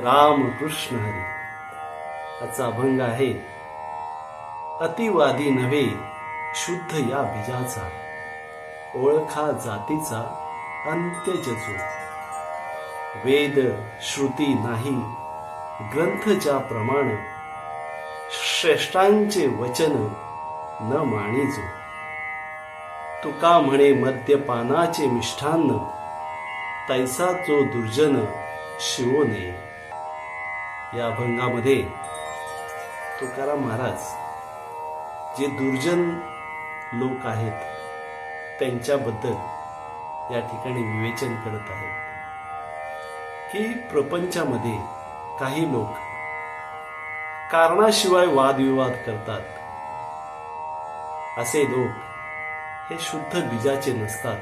राम कृष्ण हरी. याचा अभंग आहे. अतिवादी नव्हे शुद्ध या बीजाचा, ओळखा जातीचा अंत्यज जो. वेद श्रुती नाही ग्रंथ ज्या प्रमाण, श्रेष्ठांचे वचन न मानिजो. तुका म्हणे मद्यपानाचे मिष्ठान्न, तैसा जो दुर्जन शिवो नये. या अभंगामध्ये तुकाराम महाराज जे दुर्जन लोक आहेत त्यांच्याबद्दल या ठिकाणी विवेचन करत आहेत की प्रपंचामध्ये काही लोक कारणाशिवाय वादविवाद करतात. असे लोक हे शुद्ध बीजाचे नसतात,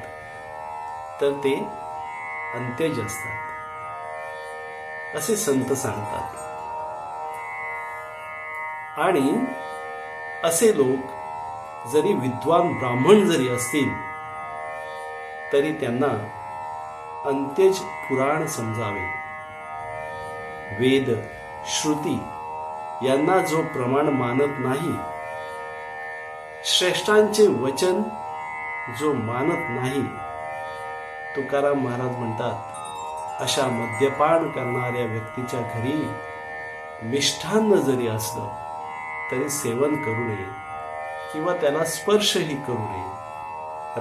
तर ते अंत्यज असतात असे संत सांगतात. आणि असे लोक जरी विद्वान ब्राह्मण जरी असतील तरी त्यांना अंत्यज पुराण समजावे. वेद श्रुती यांना जो प्रमाण मानत नाही, श्रेष्ठांचे वचन जो मानत नाही, तुकाराम महाराज म्हणतात अशा मद्यपान करणाऱ्या व्यक्तीच्या घरी मिष्ठान्न जरी असलं तरी सेवन करू नये किंवा त्याला स्पर्शही करू नये.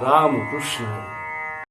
राम कृष्ण हरी.